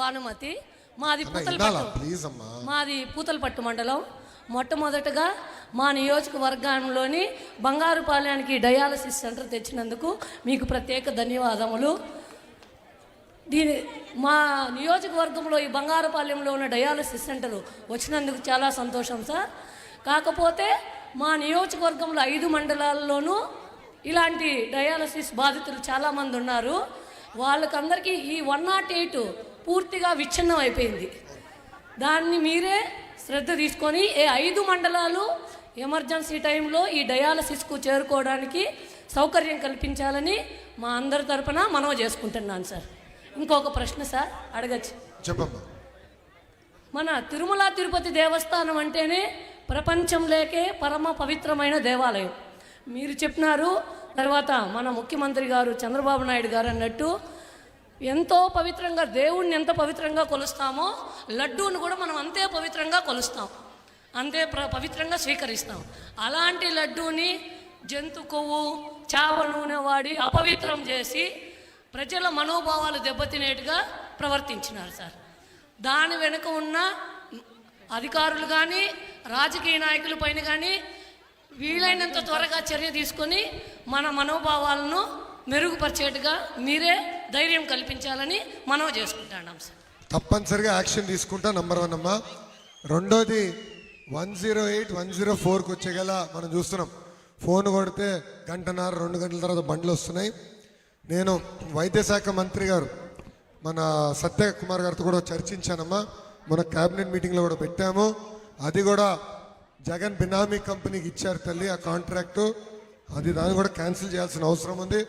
భానుమతి. మాది పూతలపట్టు మండలం. మొట్టమొదటగా మా నియోజకవర్గంలోని బంగారుపాలెనికి డయాలసిస్ సెంటర్ తెచ్చినందుకు మీకు ప్రత్యేక ధన్యవాదములు. మా నియోజకవర్గంలో ఈ బంగారుపాలెంలో ఉన్న డయాలసిస్ సెంటర్ వచ్చినందుకు చాలా సంతోషం సార్. కాకపోతే మా నియోజకవర్గంలో 5 మండలాల్లోనూ ఇలాంటి డయాలసిస్ బాధితులు చాలామంది ఉన్నారు. వాళ్ళకందరికీ ఈ 108 పూర్తిగా విచ్ఛిన్నం అయిపోయింది. దాన్ని మీరే శ్రద్ధ తీసుకొని 5 మండలాలు ఎమర్జెన్సీ టైంలో ఈ డయాలసిస్కు చేరుకోవడానికి సౌకర్యం కల్పించాలని మా అందరి తరపున మనవి చేసుకుంటున్నాను సార్. ఇంకొక ప్రశ్న సార్ అడగచ్చు? చెప్పమ్మా. మన తిరుమల తిరుపతి దేవస్థానం అంటేనే ప్రపంచంలోకే పరమ పవిత్రమైన దేవాలయం. మీరు చెప్పినారు. తర్వాత మన ముఖ్యమంత్రి గారు చంద్రబాబు నాయుడు గారు అన్నట్టు ఎంతో పవిత్రంగా దేవుణ్ణి ఎంత పవిత్రంగా కొలుస్తామో లడ్డూను కూడా మనం అంతే పవిత్రంగా కొలుస్తాం, అంతే పవిత్రంగా స్వీకరిస్తాం. అలాంటి లడ్డూని జంతు కొవ్వు చావ నూనె వాడి అపవిత్రం చేసి ప్రజల మనోభావాలు దెబ్బతినేట్టుగా ప్రవర్తించినారు సార్. దాని వెనుక ఉన్న అధికారులు కానీ రాజకీయ నాయకుల పైన కానీ వీలైనంత త్వరగా చర్య తీసుకొని మన మనోభావాలను మెరుగుపరిచేట్టుగా మీరే ధైర్యం కల్పించాలని మనవి చేసుకుంటున్నాం సార్. తప్పనిసరిగా యాక్షన్ తీసుకుంటా. నంబర్ 1 అమ్మా. రెండోది 108, 104కి వచ్చేగల మనం చూస్తున్నాం. ఫోన్ కొడితే 1:30, 2 గంటల తర్వాత బండ్లు వస్తున్నాయి. నేను వైద్య శాఖ మంత్రి గారు మన సత్యకుమార్ గారితో కూడా చర్చించానమ్మా. మన క్యాబినెట్ మీటింగ్లో కూడా పెట్టాము. అది కూడా జగన్ బినామీ కంపెనీకి ఇచ్చారు తల్లి ఆ కాంట్రాక్టు. అది దాన్ని కూడా క్యాన్సిల్ చేయాల్సిన అవసరం ఉంది.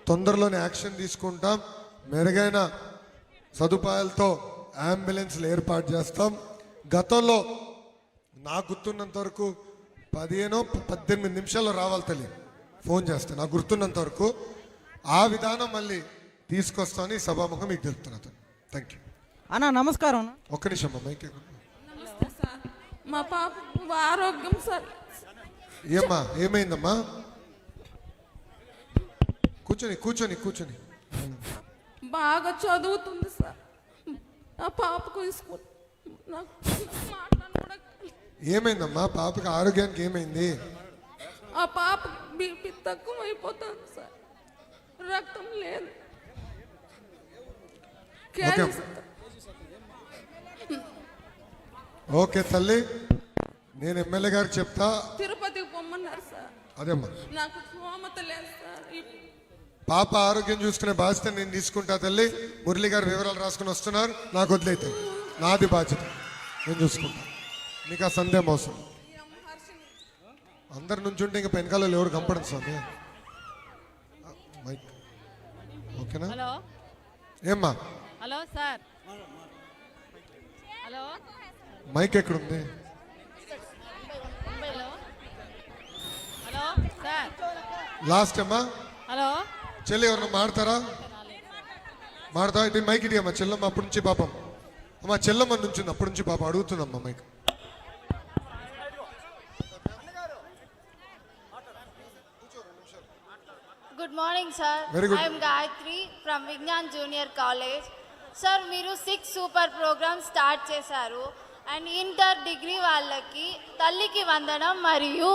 తొందరలోనే యాక్షన్ తీసుకుంటాం. మెరుగైన సదుపాయాలతో అంబులెన్స్లు ఏర్పాటు చేస్తాం. గతంలో నాకు గుర్తున్నంత వరకు 15-18 నిమిషాల్లో రావాలి తల్లి, ఫోన్ చేస్తాను నాకు గుర్తున్నంత వరకు. ఆ విధానం మళ్ళీ తీసుకొస్తామని సభాముఖం మీకు తెలుపుతున్నా. థ్యాంక్ యూ అన్నా. నమస్కారం. ఒక్క నిమిషం అమ్మా. నమస్తే సార్. మా పాప ఆరోగ్యం సార్. ఏమ్మా ఏమైందమ్మా? కూర్చొని బాగా చదువుతుంది సార్. ఆ పాపకు స్కూల్ మాట్లాడడం కూడా. ఏమైందమ్మా పాపకి? ఆరోగ్యానికి ఏమైంది? ఆ పాప బీపీ తక్కువ అయిపోతుంది సార్, రక్తం లేదు. ఓకే తల్లి, నేను ఎమ్మెల్యే గారికి చెప్తా. తిరుపతికి పొమ్మన్నారు సార్. అదేమ్మా, నాకు స్తోమత లేదు సార్. పాప ఆరోగ్యం చూసుకునే బాధ్యత నేను తీసుకుంటా తల్లి. మురళి గారు వివరాలు రాసుకుని వస్తున్నారు, నాకు వదిలేతే నాది బాధ్యత, నేను చూసుకుంటా. మీకు ఆ సందేహం అవసరం. అందరి నుంచి ఉంటే ఇంకా వెనకాల ఎవరు కంపడదు స్వామి. మైక్ ఓకేనా? హలో ఏమ్మా? Hello sir. హలో మైక్ ఎక్కడుంది? Hello sir. లాస్ట్ అమ్మా. హలో చెల్లి ఎవరన్నా మాడతారా? మాడతా అయితే మైక్ ఇటీ అమ్మా. చెల్లమ్మ అప్పటి నుంచి పాపం అమ్మా, చెల్లమ్మ నుంచి అప్పటి నుంచి పాపం అడుగుతుందమ్మా mic. Good morning, sir. Very good. I am Gayatri from Vignan Junior College. Sir, మీరు 6 సూపర్ ప్రోగ్రామ్స్ స్టార్ట్ చేశారు. అండ్ ఇంటర్ డిగ్రీ వాళ్ళకి తల్లికి వందనం మరియు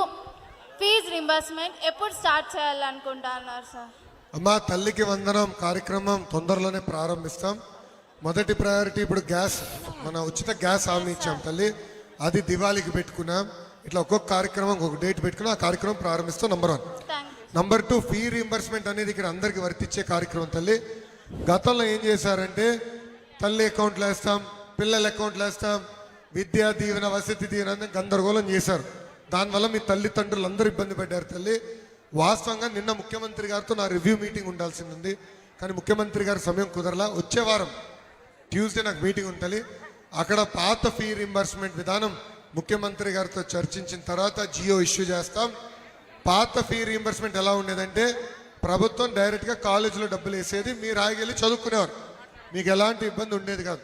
ఫీజు రింబర్స్మెంట్ ఎప్పుడు స్టార్ట్ చేయాలనుకుంటున్నారు సార్? అమ్మా, తల్లికి వందనం కార్యక్రమం తొందరలోనే ప్రారంభిస్తాం. మొదటి ప్రయారిటీ ఇప్పుడు గ్యాస్, మన ఉచిత గ్యాస్ హామీ ఇచ్చాం తల్లి, అది దివాళీకి పెట్టుకున్నాం. ఇట్లా ఒక్కొక్క కార్యక్రమం ఒక్కొక్క డేట్ పెట్టుకుని ఆ కార్యక్రమం ప్రారంభిస్తాం. నంబర్ 1. నంబర్ 2, ఫీ రీంబర్స్మెంట్ అనేది ఇక్కడ అందరికి వర్తించే కార్యక్రమం తల్లి. గతంలో ఏం చేశారంటే తల్లి అకౌంట్లో వేస్తాం, పిల్లల అకౌంట్లో వేస్తాం, విద్యా దీవెన, వసతి దీవెన గందరగోళం చేశారు. దానివల్ల మీ తల్లిదండ్రులు అందరూ ఇబ్బంది పడ్డారు తల్లి. వాస్తవంగా నిన్న ముఖ్యమంత్రి గారితో నా రివ్యూ మీటింగ్ ఉండాల్సింది ఉంది, కానీ ముఖ్యమంత్రి గారి సమయం కుదరలా. వచ్చే వారం ట్యూస్డే నాకు మీటింగ్ ఉంటుంది. అక్కడ పాత ఫీ రీంబర్స్మెంట్ విధానం ముఖ్యమంత్రి గారితో చర్చించిన తర్వాత జియో ఇష్యూ చేస్తాం. పాత ఫీ రీంబర్స్మెంట్ ఎలా ఉండేదంటే ప్రభుత్వం డైరెక్ట్గా కాలేజీలో డబ్బులు వేసేది, మీరు ఆగివెళ్ళి చదువుకునేవారు, మీకు ఎలాంటి ఇబ్బంది ఉండేది కాదు.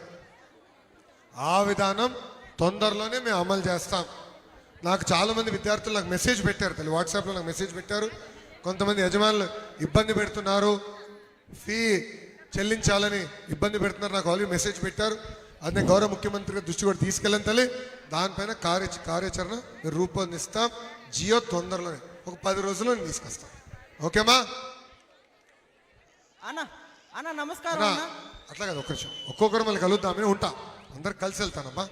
ఆ విధానం తొందరలోనే మేము అమలు చేస్తాం. నాకు చాలామంది విద్యార్థులు నాకు మెసేజ్ పెట్టారు తల్లి, వాట్సాప్లో నాకు మెసేజ్ పెట్టారు. కొంతమంది యజమానులు ఇబ్బంది పెడుతున్నారు, ఫీ చెల్లించాలని ఇబ్బంది పెడుతున్నారు. నాకు ఆల్రెడీ మెసేజ్ పెట్టారు. అది నేను గౌరవ ముఖ్యమంత్రి గారి దృష్టి కూడా తీసుకెళ్ళాను తల్లి. దానిపైన కార్యాచరణ మీరు రూపొందిస్తాం. జియో తొందరలోనే ఒక 10 రోజుల్లో నేను తీసుకొస్తాం. ఓకేమా అన్న అన్న నమస్కారం అన్నా, అన్న. అట్లా కాదు, ఒక్క నిమిషం. ఒక్కొక్కరు మళ్ళీ కలుద్దామని ఉంటా. అందరు కలిసి వెళ్తానమ్మా.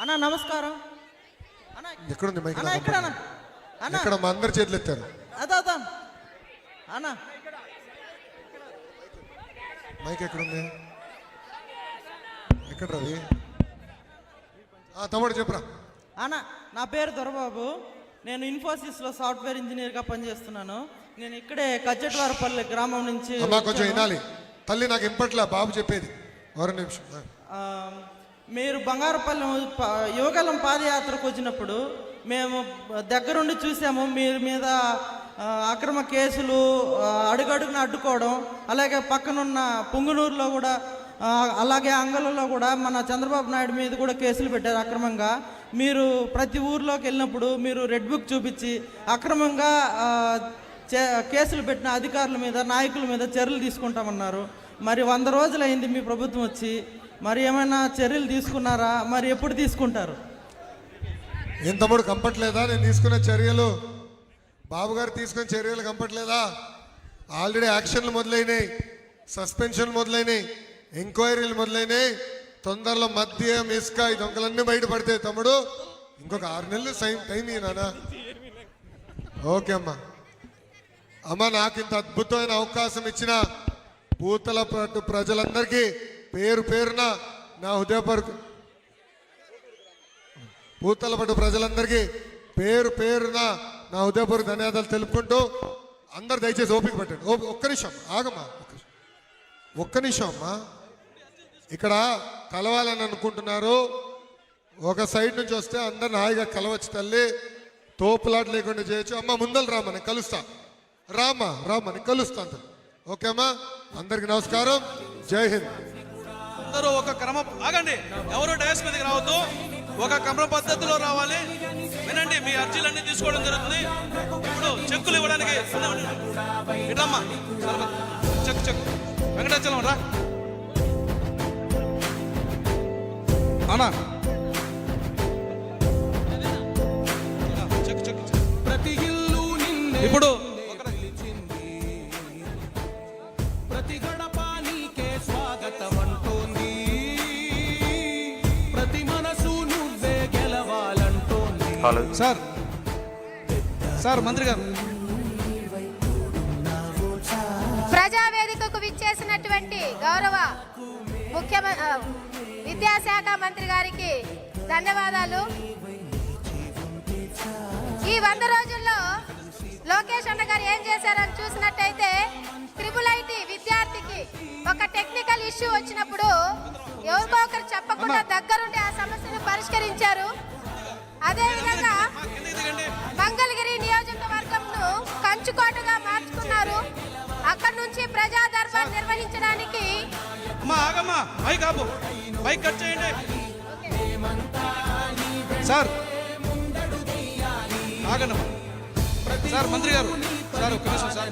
అన్న నమస్కారం అన్న. ఎక్కడుంది మైక్? అన్న ఇక్కడ అన్న. అన్న ఎక్కడ? మా అందరు చేతులు ఎత్తారు. అదా అన్న. మైక్ ఎక్కడుంది? ఎక్కడ రవి? తమ్ముడు చెప్పరా. అన్న నా పేరు దొరబాబు. నేను ఇన్ఫోసిస్లో సాఫ్ట్వేర్ ఇంజనీర్గా పనిచేస్తున్నాను. నేను ఇక్కడే కచ్చటివారపల్లి గ్రామం నుంచి అమ్మా కొంచెం వచ్చాను. వినాలి తల్లి, నాకు ఇంపట్లా బాబు చెప్పేది. ఒక నిమిషం. ఆ, మీరు బంగారుపల్లి యువగలం పాదయాత్రకు వచ్చినప్పుడు మేము దగ్గరుండి చూసాము. మీరు మీద అక్రమ కేసులు అడుగడుగున అడ్డుకోవడం, అలాగే పక్కనున్న పుంగునూరులో కూడా, అలాగే అంగళంలో కూడా మన చంద్రబాబు నాయుడు మీద కూడా కేసులు పెట్టారు అక్రమంగా. మీరు ప్రతి ఊర్లోకి వెళ్ళినప్పుడు మీరు రెడ్ బుక్ చూపించి అక్రమంగా కేసులు పెట్టిన అధికారుల మీద, నాయకుల మీద చర్యలు తీసుకుంటామన్నారు. మరి 100 రోజులైంది మీ ప్రభుత్వం వచ్చి. మరి ఏమైనా చర్యలు తీసుకున్నారా? మరి ఎప్పుడు తీసుకుంటారు? ఏం తమ్ముడు కంపట్లేదా నేను తీసుకున్న చర్యలు? బాబు గారు తీసుకున్న చర్యలు కంపట్లేదా? ఆల్రెడీ యాక్షన్లు మొదలైనాయి, సస్పెన్షన్లు మొదలైనాయి, ఎంక్వైరీలు మొదలైనాయి. తొందరలో మద్యం, ఇసుక ఈ దొంగలన్నీ బయటపడతాయి తమ్ముడు. ఇంకొక 6 నెలలు టైం ఇయ్యనా? ఓకే అమ్మా. అమ్మ, నాకు ఇంత అద్భుతమైన అవకాశం ఇచ్చిన పూతలపట్టు ప్రజలందరికీ పేరు పేరున నా హృదయపూర్వక, పూతలపట్టు ప్రజలందరికీ పేరు పేరున నా హృదయపూర్వక ధన్యవాదాలు తెలుపుకుంటూ, అందరు దయచేసి ఓపిక పెట్టండి. ఒక్క నిమిషం ఆగమ్మా, ఒక్క నిమిషం అమ్మా. ఇక్కడ కలవాలని అనుకుంటున్నారు. ఒక సైడ్ నుంచి వస్తే అందరిని హాయిగా కలవచ్చు తల్లి. తోపులాట లేకుండా చేయొచ్చు. అమ్మ ముందలు రామ్మా, నేను కలుస్తా. రామ్మా నేను కలుస్తాను. ఓకే అమ్మా, అందరికి నమస్కారం. జై హింద్. అందరూ ఒక క్రమ ఆగండి, ఎవరు డయాస్ మీదకి రావద్దు, ఒక క్రమ పద్ధతిలో రావాలి. వినండి, మీ అర్జీలన్నీ తీసుకోవడం జరుగుతుంది. ఇప్పుడు చెక్కులు ఇవ్వడానికి ఇట్లమ్మా, చెక్ వెంకటాచలం రా అన్నా. చెక్ ప్రతి ఇల్లు ఇప్పుడు ప్రతి గడప నీకే స్వాగతం అంటోంది, ప్రతి మనసు నువ్వే గెలవాలంటోంది. సార్ మంత్రి గారు, ప్రజావేదికకు విచ్చేసినటువంటి గౌరవ విద్యాశాఖ మంత్రి గారికి ధన్యవాదాలు. ఈ 100 రోజుల్లో లోకేష్ అన్న గారు ఏం చేశారని చూసినట్టయితే, IIIT విద్యార్థికి ఒక టెక్నికల్ ఇష్యూ వచ్చినప్పుడు ఎవరికో ఒకరు చెప్పకుండా దగ్గరుండి ఆ సమస్యను పరిష్కరించారు. అదేవిధంగా మంగళగిరి నియోజకవర్గంను కంచుకోటగా మార్చుకున్నారు. అక్కడి నుంచి ప్రజా దర్బార్ నిర్వహించడానికి మైక్ కట్ చేయండి సార్. ఆగండి సార్. మంత్రి గారు సార్, ఒక్క నిమిషం సార్.